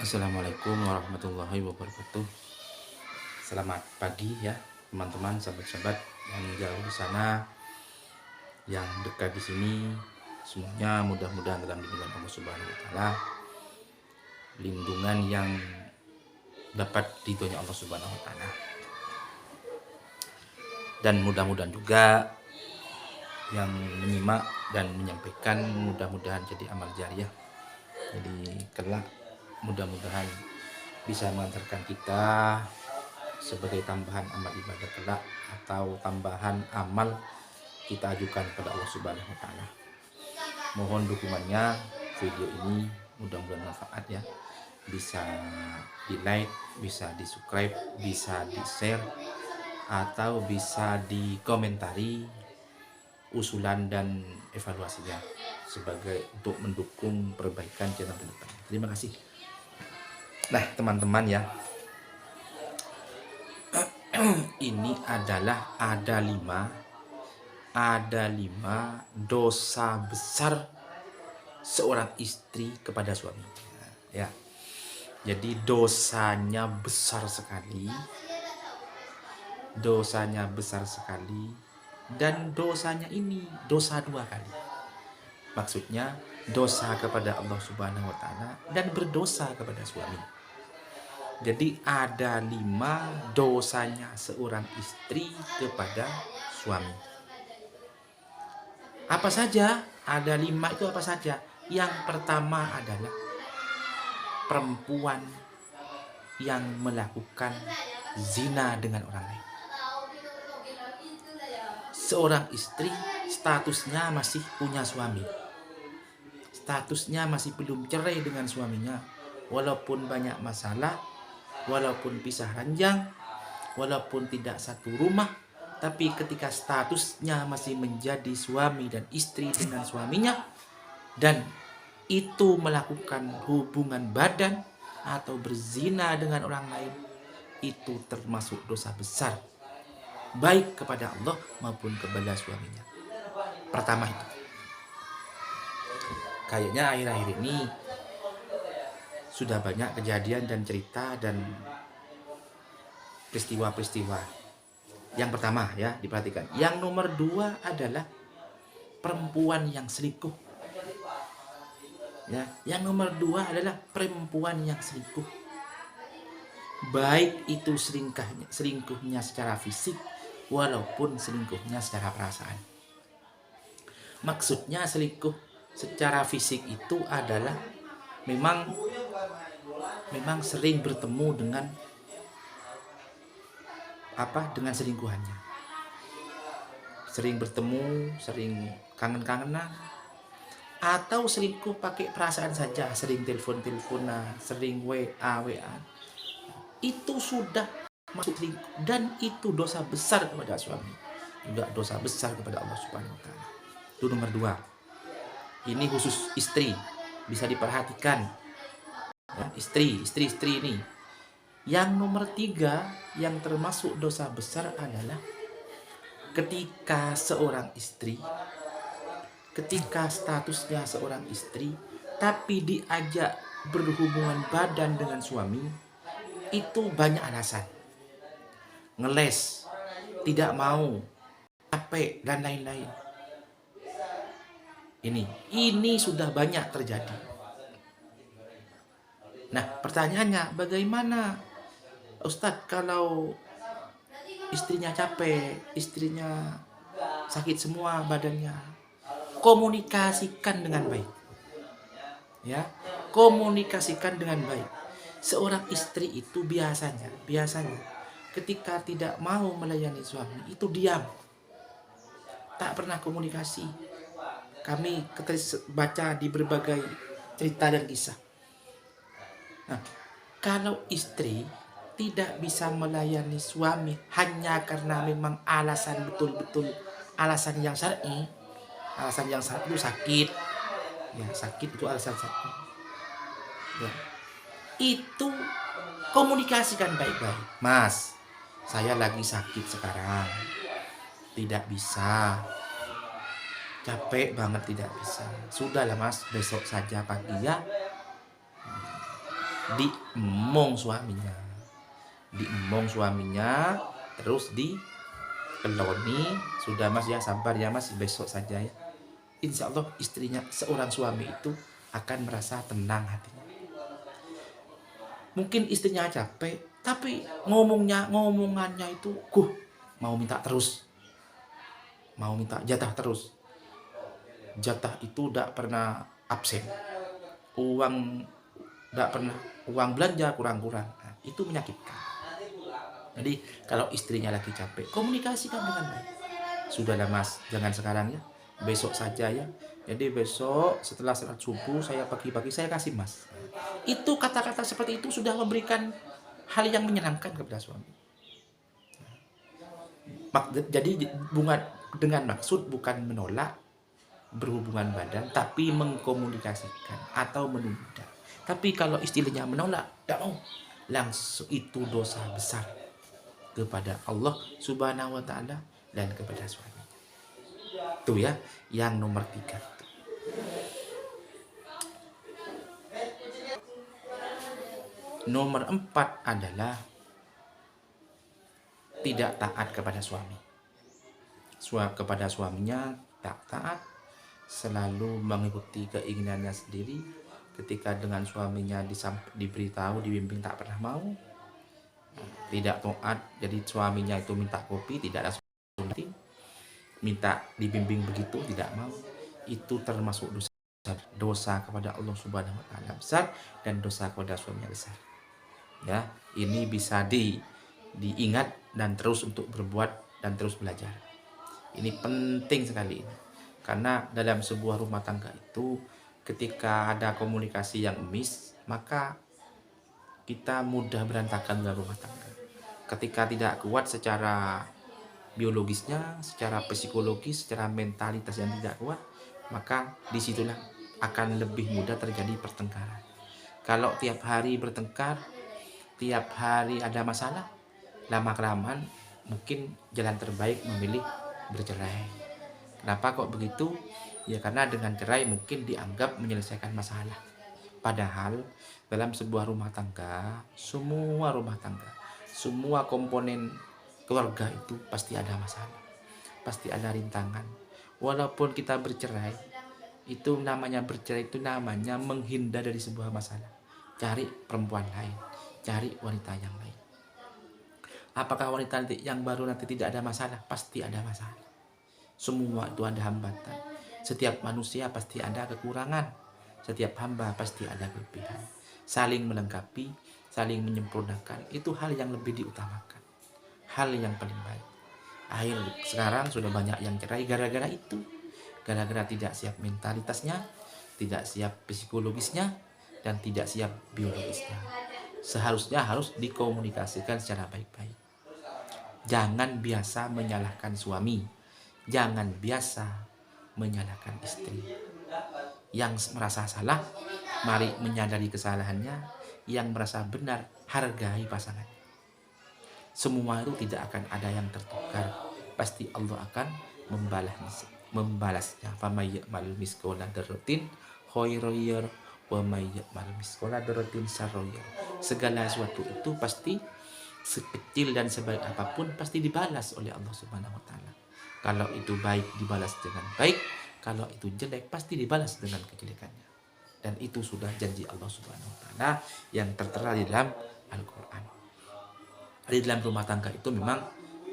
Assalamualaikum warahmatullahi wabarakatuh. Selamat pagi ya teman-teman, sahabat-sahabat yang jauh di sana, yang dekat di sini. Semuanya mudah-mudahan dalam lindungan Allah Subhanahu wa taala, lindungan yang dapat ridhonya Allah Subhanahu wa taala. Dan mudah-mudahan juga yang menyimak dan menyampaikan mudah-mudahan jadi amal jariah. Jadi kelak mudah-mudahan bisa mengantarkan kita sebagai tambahan amal ibadah kelak, atau tambahan amal kita ajukan kepada Allah Subhanahu wa taala. Mohon dukungannya video ini, mudah-mudahan manfaat ya. Bisa di-like, bisa di-subscribe, bisa di-share, atau bisa dikomentari usulan dan evaluasinya sebagai untuk mendukung perbaikan channel ke depan. Terima kasih. Nah, teman-teman ya, ini adalah ada lima dosa besar seorang istri kepada suaminya ya. Jadi dosanya besar sekali, dan dosanya ini dosa dua kali. Maksudnya dosa kepada Allah Subhanahu wa taala dan berdosa kepada suami. Jadi ada 5 dosanya seorang istri kepada suami. Apa saja? Ada 5 itu apa saja? Yang pertama adalah perempuan yang melakukan zina dengan orang lain. Seorang istri statusnya masih punya suami, statusnya masih belum cerai dengan suaminya, walaupun banyak masalah, walaupun pisah ranjang, walaupun tidak satu rumah, tapi ketika statusnya masih menjadi suami dan istri dengan suaminya, dan itu melakukan hubungan badan atau berzina dengan orang lain, itu termasuk dosa besar, baik kepada Allah maupun kepada suaminya. Pertama itu. Kayaknya akhir-akhir ini sudah banyak kejadian dan cerita dan peristiwa-peristiwa. Yang pertama ya, diperhatikan. Yang nomor 2 adalah perempuan yang selingkuh. Ya, yang nomor 2 adalah perempuan yang selingkuh. Baik itu selingkuhnya secara fisik, walaupun selingkuhnya secara perasaan. Maksudnya selingkuh secara fisik itu adalah memang sering bertemu dengan selingkuhannya. Sering bertemu, sering kangen-kangenan, atau selingkuh pakai perasaan saja, sering telepon-teleponan, sering WA. Itu sudah masuk selingkuh, dan itu dosa besar kepada suami, juga dosa besar kepada Allah Subhanahu wa taala. Itu nomor 2. Ini khusus istri, bisa diperhatikan ya, istri ini. Yang nomor 3 yang termasuk dosa besar adalah ketika seorang istri, ketika statusnya seorang istri, tapi diajak berhubungan badan dengan suami, itu banyak alasan. Ngeles, tidak mau, capek, dan lain-lain. Ini sudah banyak terjadi. Nah, pertanyaannya, bagaimana Ustadz kalau istrinya capek, istrinya sakit semua badannya? Komunikasikan dengan baik. Ya, komunikasikan dengan baik. Seorang istri itu biasanya ketika tidak mau melayani suami itu diam, tak pernah komunikasi. Kami baca di berbagai cerita dan kisah. Nah, kalau istri tidak bisa melayani suami hanya karena memang alasan betul-betul alasan yang syar'i, alasan yang syar'i itu sakit, ya sakit itu alasan syar'i. Ya, itu komunikasikan baik-baik. Mas, saya lagi sakit sekarang, tidak bisa, capek banget, tidak bisa. Sudahlah mas, besok saja pagi ya. diemong suaminya, terus dikeloni. Sudah mas ya, sabar ya mas, besok saja ya. Insya Allah istrinya, seorang suami itu akan merasa tenang hatinya. Mungkin istrinya capek, tapi ngomongannya itu mau minta jatah terus. Jatah itu tidak pernah absen. Uang belanja kurang-kurang. Nah, itu menyakitkan. Jadi kalau istrinya lagi capek, komunikasikan dengan baik. Sudahlah mas, jangan sekarang ya, besok saja ya. Jadi besok setelah salat subuh saya pagi-pagi saya kasih mas. Itu kata-kata seperti itu sudah memberikan hal yang menyenangkan kepada suami. Jadi dengan maksud bukan menolak berhubungan badan, tapi mengkomunikasikan atau menunda. Tapi kalau istilahnya menolak, tidak mau, langsung itu dosa besar kepada Allah Subhanahu wa Ta'ala dan kepada suami. Itu ya, yang nomor 3. Nomor 4 adalah tidak taat kepada suami. Kepada suaminya tak taat, selalu mengikuti keinginannya sendiri. Ketika dengan suaminya diberitahu, dibimbing, tak pernah mau. Tidak taat, jadi suaminya itu minta kopi, tidak ada suntik. Minta dibimbing begitu, tidak mau. Itu termasuk dosa kepada Allah Subhanahu wa Ta'ala besar, dan dosa kepada suaminya besar. Ya, ini bisa diingat dan terus untuk berbuat dan terus belajar. Ini penting sekali ini. Karena dalam sebuah rumah tangga itu, ketika ada komunikasi yang miss, maka kita mudah berantakan dalam rumah tangga. Ketika tidak kuat secara biologisnya, secara psikologis, secara mentalitas yang tidak kuat, maka disitulah akan lebih mudah terjadi pertengkaran. Kalau tiap hari bertengkar, tiap hari ada masalah, lama-kelamaan mungkin jalan terbaik memilih bercerai. Kenapa kok begitu? Ya karena dengan cerai mungkin dianggap menyelesaikan masalah. Padahal dalam sebuah rumah tangga, semua komponen keluarga itu pasti ada masalah, pasti ada rintangan. Walaupun kita bercerai, itu namanya menghindar dari sebuah masalah, cari perempuan lain, cari wanita yang lain. Apakah wanita yang baru nanti tidak ada masalah? Pasti ada masalah. Semua itu ada hambatan. Setiap manusia pasti ada kekurangan. Setiap hamba pasti ada kelebihan. Saling melengkapi, saling menyempurnakan, itu hal yang lebih diutamakan, hal yang paling baik. Sekarang sudah banyak yang cerai gara-gara itu, gara-gara tidak siap mentalitasnya, tidak siap psikologisnya, dan tidak siap biologisnya. Seharusnya harus dikomunikasikan secara baik-baik. Jangan biasa menyalahkan suami, jangan biasa menyalahkan istri. Yang merasa salah, mari menyadari kesalahannya. Yang merasa benar, hargai pasangan. Semua itu tidak akan ada yang tertukar, pasti Allah akan membalasnya. Famay ya'mal misqala dzarratin khairan wa may ya'mal misqala dzarratin syarran. Segala sesuatu itu pasti, sekecil dan sebaik apapun, pasti dibalas oleh Allah Subhanahu wa Ta'ala. Kalau itu baik, dibalas dengan baik. Kalau itu jelek, pasti dibalas dengan kejelekannya. Dan itu sudah janji Allah Subhanahu wa Ta'ala yang tertera di dalam Al-Quran. Di dalam rumah tangga itu memang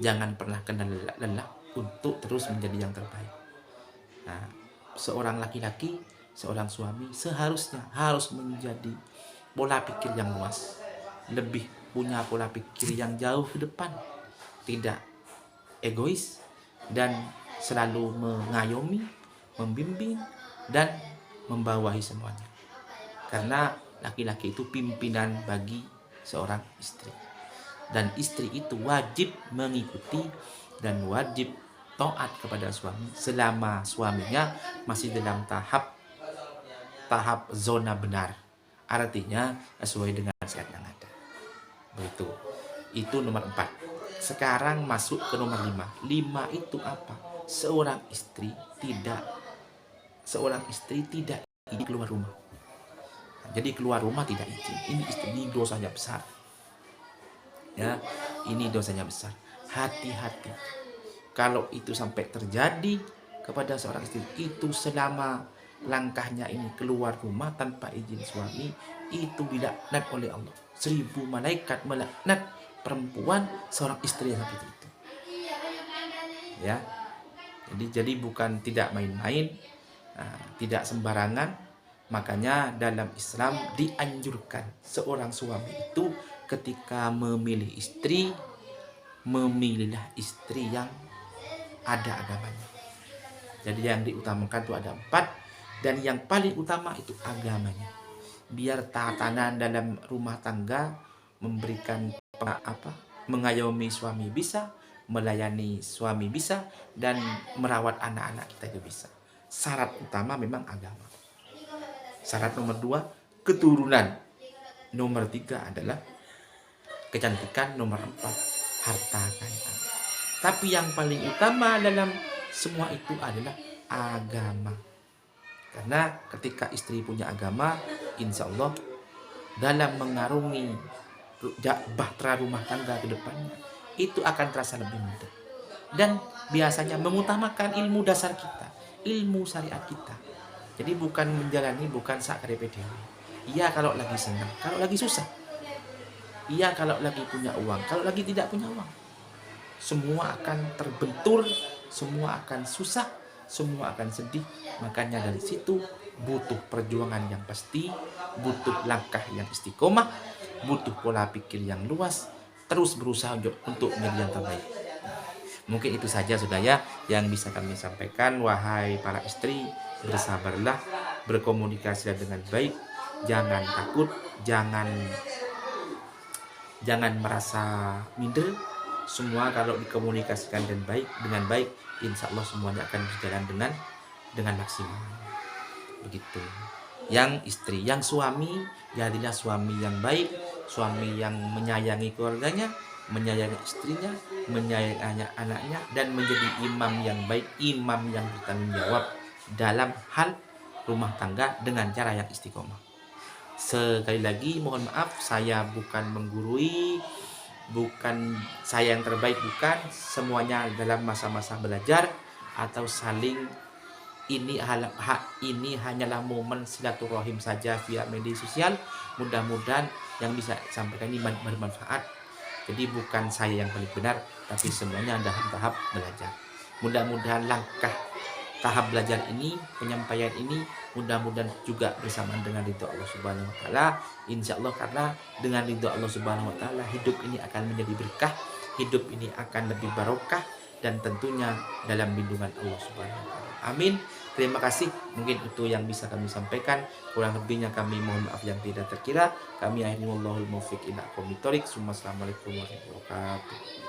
jangan pernah kenal lelah untuk terus menjadi yang terbaik. Nah, seorang laki-laki, seorang suami seharusnya harus menjadi pola pikir yang luas, lebih punya pola pikir yang jauh ke depan, tidak egois, dan selalu mengayomi, membimbing, dan membawahi semuanya. Karena laki-laki itu pimpinan bagi seorang istri, dan istri itu wajib mengikuti dan wajib taat kepada suami selama suaminya masih dalam tahap zona benar, artinya sesuai dengan syariat yang ada. Begitu. Itu nomor 4. Sekarang masuk ke nomor 5. 5 itu apa? Seorang istri tidak ingin keluar rumah. Jadi keluar rumah tidak izin. Ini dosanya besar. Ya, ini dosanya besar. Hati-hati. Kalau itu sampai terjadi kepada seorang istri, itu selama langkahnya ini keluar rumah tanpa izin suami, itu dilaknat oleh Allah. 1000 malaikat melaknat perempuan seorang istri yang seperti itu. Ya, jadi bukan tidak main-main, tidak sembarangan. Makanya dalam Islam dianjurkan seorang suami itu ketika memilih istri, memilihlah istri yang ada agamanya. Jadi yang diutamakan itu ada 4, dan yang paling utama itu agamanya. Biar tatanan dalam rumah tangga, memberikan mengayomi suami bisa, melayani suami bisa, dan merawat anak-anak kita juga bisa. Syarat utama memang agama. Syarat nomor 2, keturunan. Nomor 3 adalah kecantikan. Nomor 4, harta kekayaan. Tapi yang paling utama dalam semua itu adalah agama. Karena ketika istri punya agama, insya Allah dalam mengarungi bahtera rumah tangga ke depannya, itu akan terasa lebih mudah. Dan biasanya mengutamakan ilmu dasar kita, ilmu syariat kita. Jadi bukan menjalani, bukan sakare dewe. Iya kalau lagi senang, kalau lagi susah. Iya kalau lagi punya uang, kalau lagi tidak punya uang. Semua akan terbentur, semua akan susah, semua akan sedih. Makanya dari situ butuh perjuangan yang pasti, butuh langkah yang istiqomah, butuh pola pikir yang luas, terus berusaha untuk menjadi yang terbaik. Mungkin itu saja saudara yang bisa kami sampaikan. Wahai para istri, bersabarlah, berkomunikasi dengan baik, jangan takut, jangan merasa minder. Semua kalau dikomunikasikan dengan baik, insya Allah semuanya akan berjalan dengan maksimal. Begitu. Yang istri, yang suami, jadilah suami yang baik, suami yang menyayangi keluarganya, menyayangi istrinya, menyayangi anaknya, dan menjadi imam yang baik, imam yang bertanggung jawab dalam hal rumah tangga dengan cara yang istiqomah. Sekali lagi mohon maaf, saya bukan menggurui, bukan saya yang terbaik, bukan. Semuanya dalam masa-masa belajar atau saling ini hanyalah momen silaturahim saja via media sosial. Mudah-mudahan yang bisa sampaikan ini bermanfaat. Jadi bukan saya yang paling benar, tapi semuanya ada tahap belajar. Mudah-mudahan langkah tahap belajar ini, penyampaian ini, mudah-mudahan juga bersamaan dengan ridho Allah Subhanahu wa taala. Insya Allah, karena dengan ridho Allah Subhanahu wa taala hidup ini akan menjadi berkah, hidup ini akan lebih barokah, dan tentunya dalam lindungan Allah Subhanahu wa taala. Amin. Terima kasih. Mungkin itu yang bisa kami sampaikan. Kurang lebihnya kami mohon maaf yang tidak terkira. Kami akhiri wallahul muwaffiq ila aqwamit thoriq. Assalamualaikum warahmatullahi wabarakatuh.